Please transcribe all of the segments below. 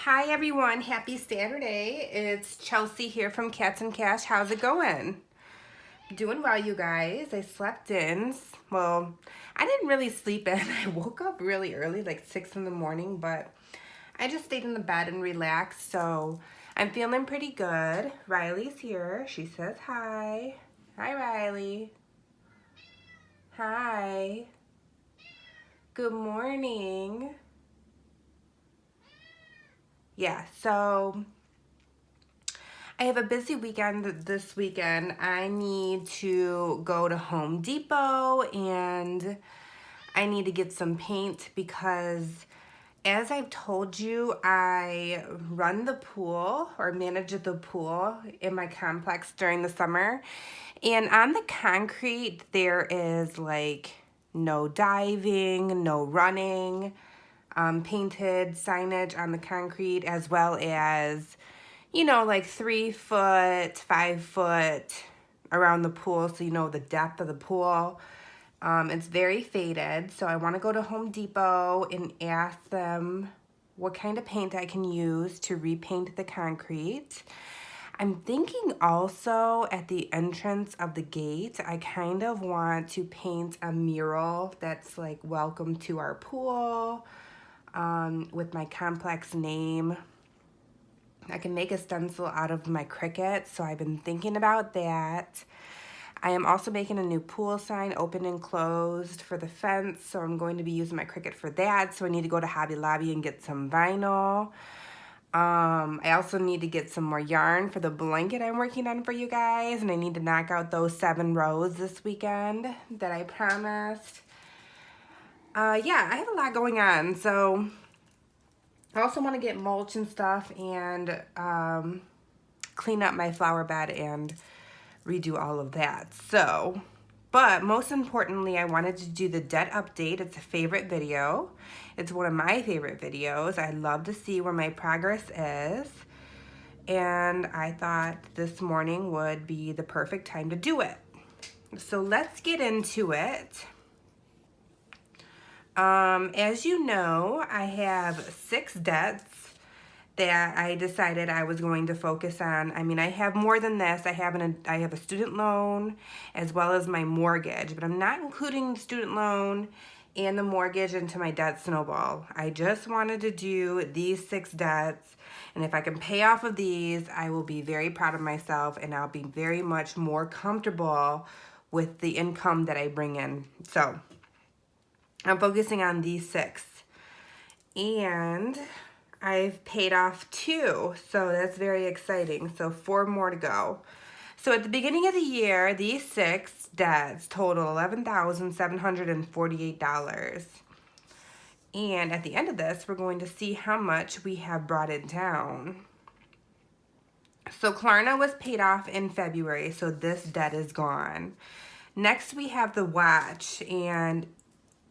Hi everyone, happy Saturday. It's Chelsea here from Cats and Cash. How's it going? Doing well, you guys. I slept in. Well, I didn't really sleep in. I woke up really early, like 6 in the morning, but I just stayed in the bed and relaxed, so I'm feeling pretty good. Riley's here. She says hi. Hi, Riley. Hi. Good morning. Yeah, so I have a busy weekend this weekend. I need to go to Home Depot and I need to get some paint because, as I've told you, I run the pool or manage the pool in my complex during the summer. And on the concrete, there is like no diving, no running, painted signage on the concrete, as well as like 3 foot, 5 foot around the pool, so you know the depth of the pool. It's very faded, so I want to go to Home Depot and ask them what kind of paint I can use to repaint the concrete. I'm thinking also at the entrance of the gate, I kind of want to paint a mural that's like welcome to our pool, with my complex name. I can make a stencil out of my Cricut, so I've been thinking about that. I am also making a new pool sign, open and closed, for the fence, so I'm going to be using my Cricut for that. So I need to go to Hobby Lobby and get some vinyl. I also need to get some more yarn for the blanket I'm working on for you guys, and I need to knock out those 7 rows this weekend that I promised. Yeah, I have a lot going on, so I also want to get mulch and stuff and clean up my flower bed and redo all of that. So, but most importantly, I wanted to do the debt update. It's a favorite video. It's one of my favorite videos. I love to see where my progress is. And I thought this morning would be the perfect time to do it. So let's get into it. As you know, I have 6 debts that I decided I was going to focus on. I mean, I have more than this. I have a student loan as well as my mortgage, but I'm not including the student loan and the mortgage into my debt snowball. I just wanted to do these 6 debts, and if I can pay off of these, I will be very proud of myself and I'll be very much more comfortable with the income that I bring in. So I'm focusing on these 6. And I've paid off 2, so that's very exciting. So 4 more to go. So at the beginning of the year, these 6 debts total $11,748. And at the end of this, we're going to see how much we have brought it down. So Klarna was paid off in February, so this debt is gone. Next, we have the watch, and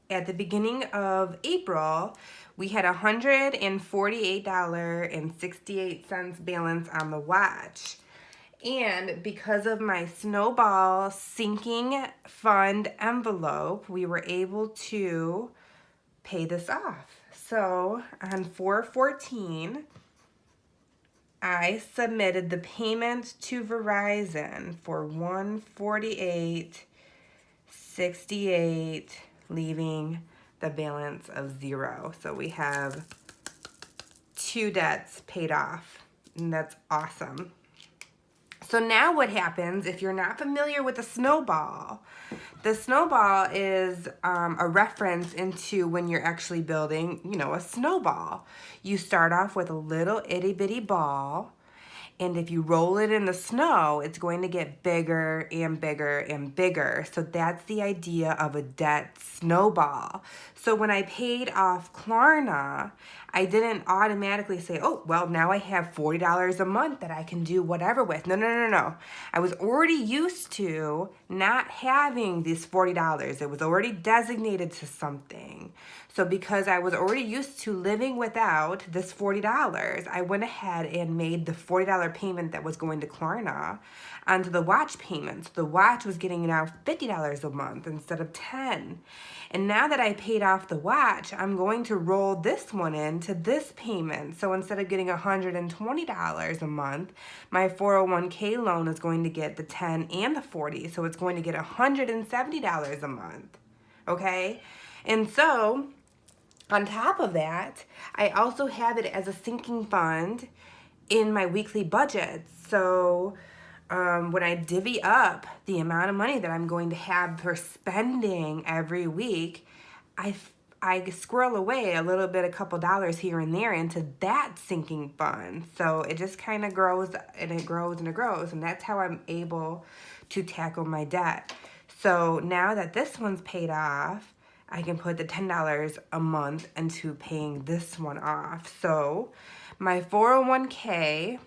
at the beginning of April, we had $148.68 balance on the watch. And because of my snowball sinking fund envelope, we were able to pay this off. So on 4/14, I submitted the payment to Verizon for $148.68, leaving the balance of 0. So we have 2 debts paid off, and that's awesome. So now what happens, if you're not familiar with the snowball is a reference into when you're actually building, a snowball. You start off with a little itty bitty ball, and if you roll it in the snow, it's going to get bigger and bigger and bigger. So that's the idea of a debt snowball. So when I paid off Klarna, I didn't automatically say, oh, well, now I have $40 a month that I can do whatever with. No. I was already used to not having this $40. It was already designated to something. So because I was already used to living without this $40, I went ahead and made the $40 payment that was going to Klarna onto the watch payments. The watch was getting now $50 a month instead of $10. And now that I paid off off the watch, I'm going to roll this one into this payment. So instead of getting $120 a month, my 401k loan is going to get the 10 and the 40. So it's going to get $170 a month. Okay? And so on top of that, I also have it as a sinking fund in my weekly budget. So when I divvy up the amount of money that I'm going to have for spending every week, I squirrel away a little bit, a couple dollars here and there into that sinking fund. So it just kind of grows and it grows and it grows. And that's how I'm able to tackle my debt. So now that this one's paid off, I can put the $10 a month into paying this one off. So my 401k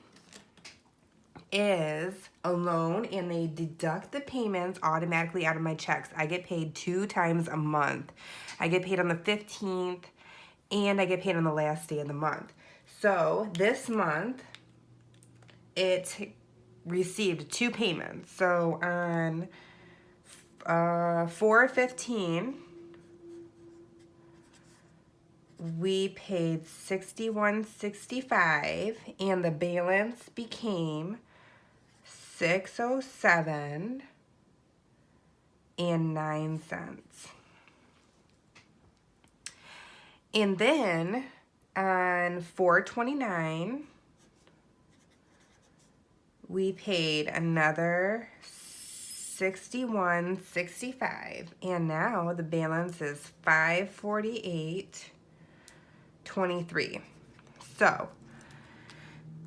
is a loan and they deduct the payments automatically out of my checks. I get paid 2 times a month. I get paid on the 15th and I get paid on the last day of the month. So this month it received 2 payments. So on 4/15 we paid $61.65 and the balance became $607.09. And then on 4/29 we paid another $61.65 and now the balance is $548.23. So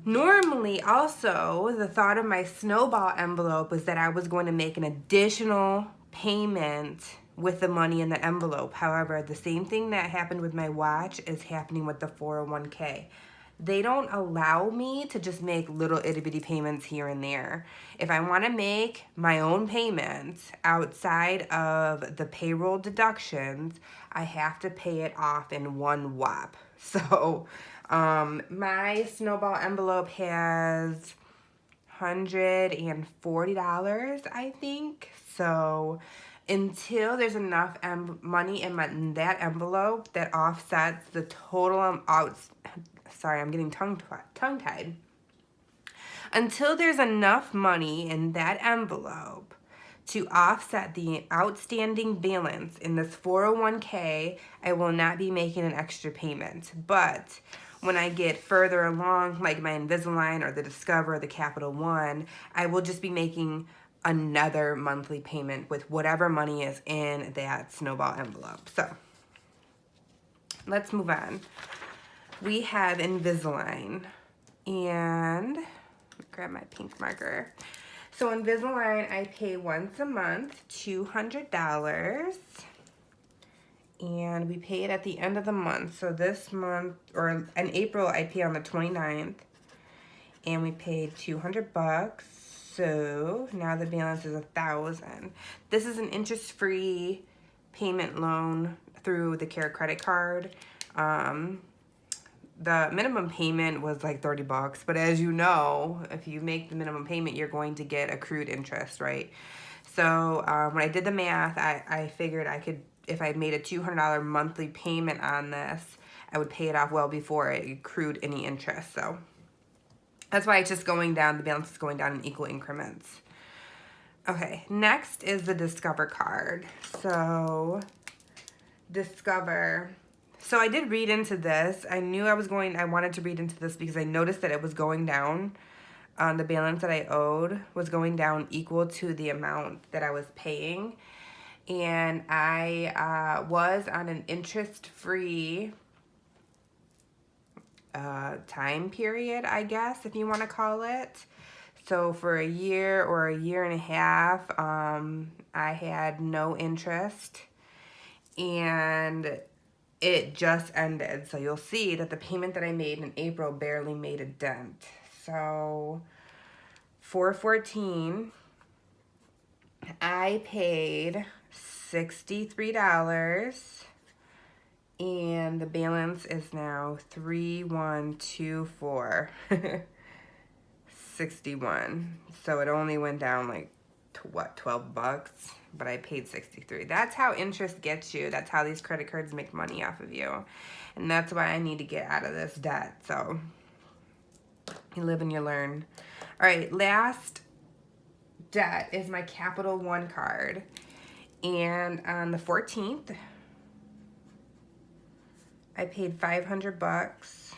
normally also the thought of my snowball envelope was that I was going to make an additional payment with the money in the envelope. However, the same thing that happened with my watch is happening with the 401k. They don't allow me to just make little itty bitty payments here and there. If I want to make my own payments outside of the payroll deductions, I have to pay it off in one whop. So my snowball envelope has $140, I think. So until there's enough money in that envelope that offsets the total sorry, I'm getting tongue-tied. Until there's enough money in that envelope to offset the outstanding balance in this 401k, I will not be making an extra payment. But when I get further along, like my Invisalign or the Discover or the Capital One, I will just be making another monthly payment with whatever money is in that snowball envelope. So let's move on. We have Invisalign, and grab my pink marker. So Invisalign, I pay once a month, $200, and we pay it at the end of the month. So this month, or in April, I pay on the 29th, and we paid $200. So now the balance is $1,000. This is an interest-free payment loan through the Care credit card. The minimum payment was like $30, but as you know, if you make the minimum payment, you're going to get accrued interest, right? So when I did the math, I figured I could, if I made a $200 monthly payment on this, I would pay it off well before it accrued any interest. So that's why it's just going down, the balance is going down in equal increments. Okay, next is the Discover card. So Discover. So I did read into this. I wanted to read into this because I noticed that it was going down. The balance that I owed was going down equal to the amount that I was paying. And I was on an interest-free time period, I guess, if you want to call it. So for a year or a year and a half, I had no interest. And it just ended. So you'll see that the payment that I made in April barely made a dent. So 4/14, I paid $63 and the balance is now $3,124.61. So it only went down like what, 12 bucks, but I paid 63. That's how interest gets you. That's how these credit cards make money off of you. And that's why I need to get out of this debt. So you live and you learn. All right, last debt is my Capital One card. And on the 14th, I paid 500 bucks.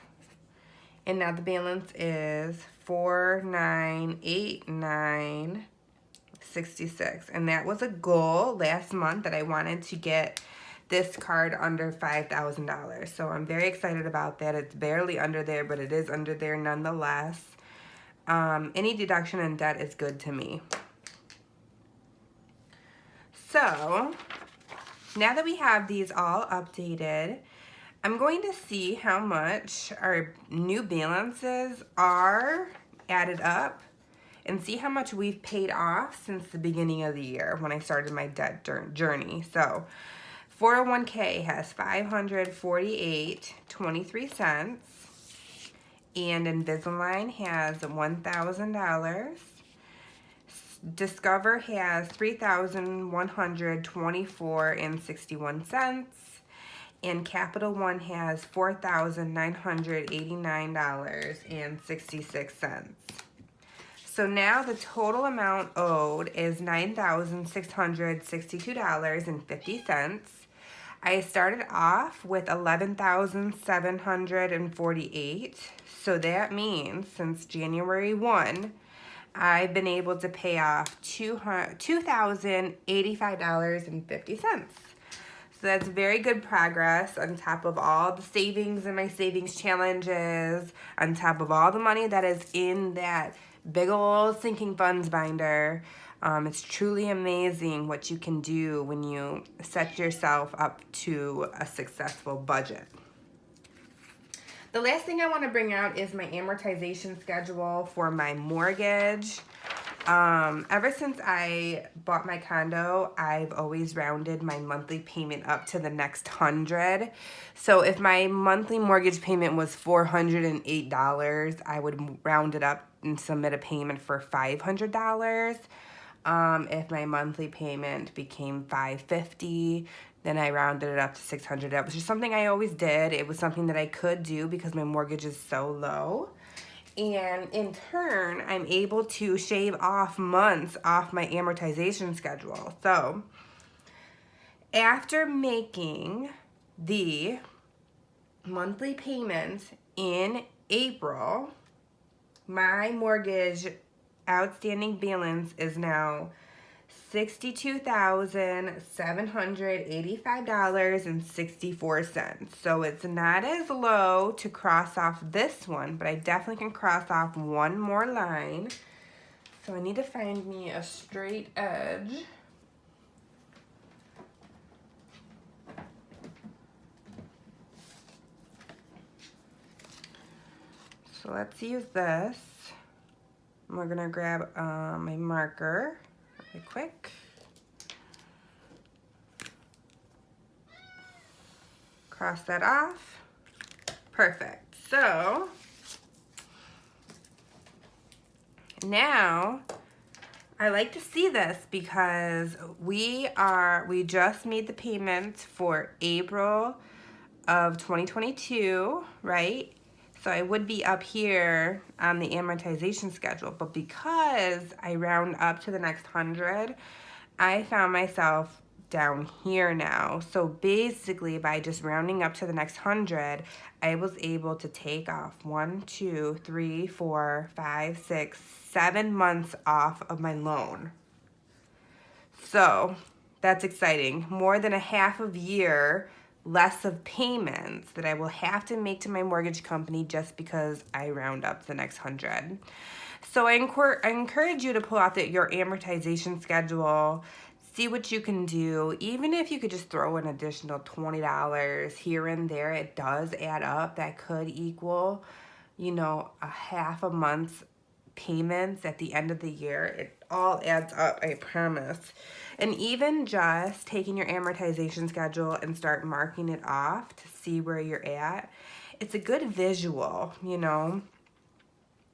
And now the balance is 4989.66, and that was a goal last month that I wanted to get this card under $5,000. So I'm very excited about that. It's barely under there, but it is under there nonetheless. Any deduction in debt is good to me. So now that we have these all updated, I'm going to see how much our new balances are added up and see how much we've paid off since the beginning of the year when I started my debt journey. So 401k has $548.23, and Invisalign has $1,000. Discover has $3,124.61. And Capital One has $4,989.66. So now the total amount owed is $9,662.50. I started off with $11,748. So that means since January 1, I've been able to pay off $2,085.50. So that's very good progress on top of all the savings in my savings challenges, on top of all the money that is in that big old sinking funds binder. It's truly amazing what you can do when you set yourself up to a successful budget. The last thing I want to bring out is my amortization schedule for my mortgage. Ever since I bought my condo, I've always rounded my monthly payment up to the next 100. So if my monthly mortgage payment was $408, I would round it up and submit a payment for $500. If my monthly payment became $550, then I rounded it up to $600. That was just something I always did. It was something that I could do because my mortgage is so low. And in turn, I'm able to shave off months off my amortization schedule. So after making the monthly payment in April, my mortgage outstanding balance is now $62,785.64. So it's not as low to cross off this one, but I definitely can cross off one more line. So I need to find me a straight edge. So let's use this. We're gonna grab my marker really quick. Cross that off. Perfect. So now I like to see this because we just made the payments for April of 2022, right? So I would be up here on the amortization schedule, but because I round up to the next 100, I found myself down here now. So basically by just rounding up to the next 100, I was able to take off 1, 2, 3, 4, 5, 6, 7 months off of my loan. So that's exciting. More than a half of year less of payments that I will have to make to my mortgage company just because I round up the next 100. So I encourage you to pull out your amortization schedule, see what you can do. Even if you could just throw an additional $20 here and there, it does add up. That could equal, a half a month's payments at the end of the year. It all adds up, I promise. And even just taking your amortization schedule and start marking it off to see where you're at, it's a good visual,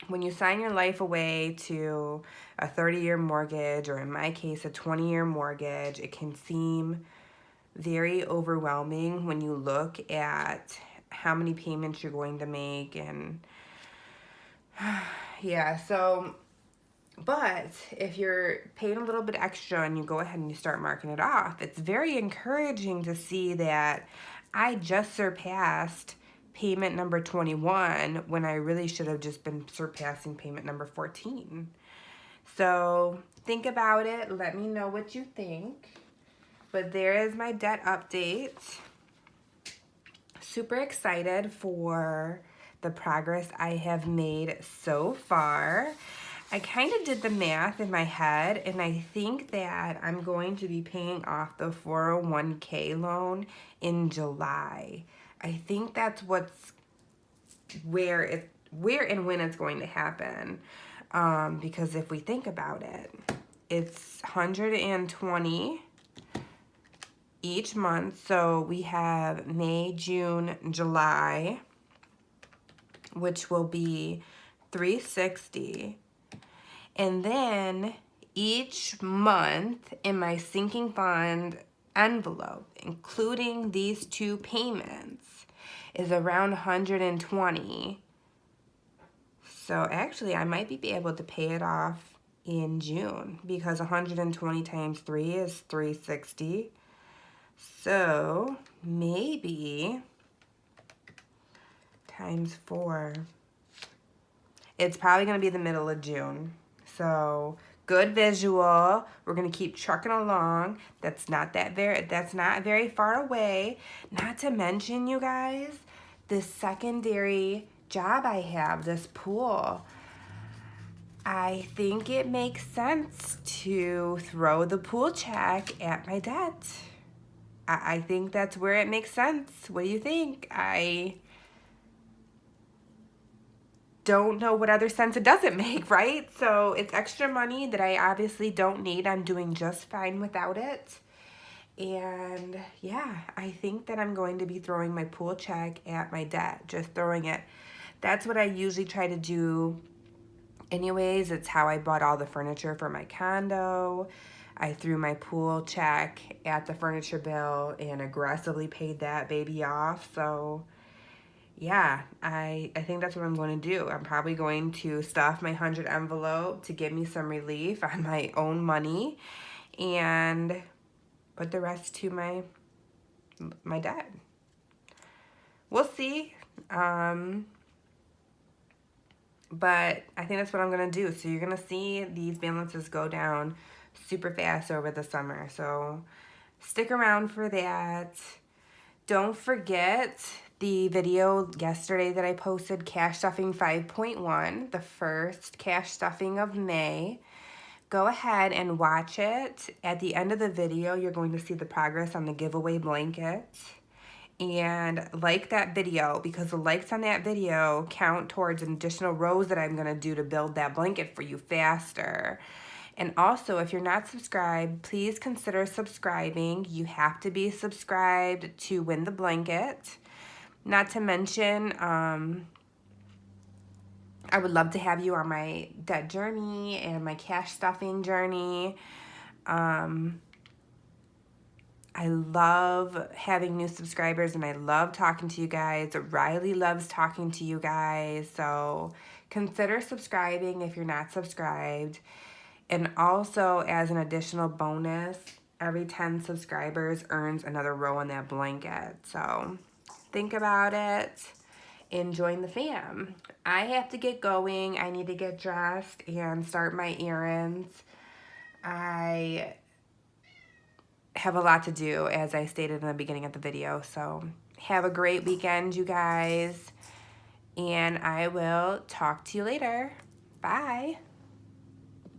when you sign your life away to a 30-year mortgage, or in my case, a 20-year mortgage, it can seem very overwhelming when you look at how many payments you're going to make. And yeah, so, but if you're paying a little bit extra and you go ahead and you start marking it off, it's very encouraging to see that I just surpassed payment number 21 when I really should have just been surpassing payment number 14. So think about it. Let me know what you think. But there is my debt update. Super excited for the progress I have made so far. I kind of did the math in my head, and I think that I'm going to be paying off the 401k loan in July. I think that's where and when it's going to happen. Because if we think about it, it's $120 each month. So we have May, June, July, which will be $360. And then each month in my sinking fund envelope, including these two payments, is around $120. So actually, I might be able to pay it off in June, because 120 times 3 is $360. So maybe times 4. It's probably going to be the middle of June. So good visual. We're going to keep trucking along. That's not very far away. Not to mention, you guys, this secondary job I have, this pool, I think it makes sense to throw the pool check at my debt. I think that's where it makes sense. What do you think? I don't know what other sense it doesn't make, right? So it's extra money that I obviously don't need. I'm doing just fine without it. And yeah, I think that I'm going to be throwing my pool check at my debt, just throwing it. That's what I usually try to do anyways. It's how I bought all the furniture for my condo. I threw my pool check at the furniture bill and aggressively paid that baby off. So yeah, I think that's what I'm going to do. I'm probably going to stuff my 100 envelope to give me some relief on my own money, and put the rest to my debt. We'll see. But I think that's what I'm going to do. So you're going to see these balances go down super fast over the summer. So stick around for that. Don't forget the video yesterday that I posted, Cash Stuffing 5.1, the first cash stuffing of May. Go ahead and watch it. At the end of the video, you're going to see the progress on the giveaway blankets. And like that video, because the likes on that video count towards an additional rows that I'm going to do to build that blanket for you faster. And also, if you're not subscribed, please consider subscribing. You have to be subscribed to win the blanket. Not to mention, I would love to have you on my debt journey and my cash stuffing journey. I love having new subscribers, and I love talking to you guys. Riley loves talking to you guys. So consider subscribing if you're not subscribed. And also, as an additional bonus, every 10 subscribers earns another row on that blanket. So think about it and join the fam. I have to get going. I need to get dressed and start my errands. I have a lot to do, as I stated in the beginning of the video. So have a great weekend, you guys. And I will talk to you later. Bye.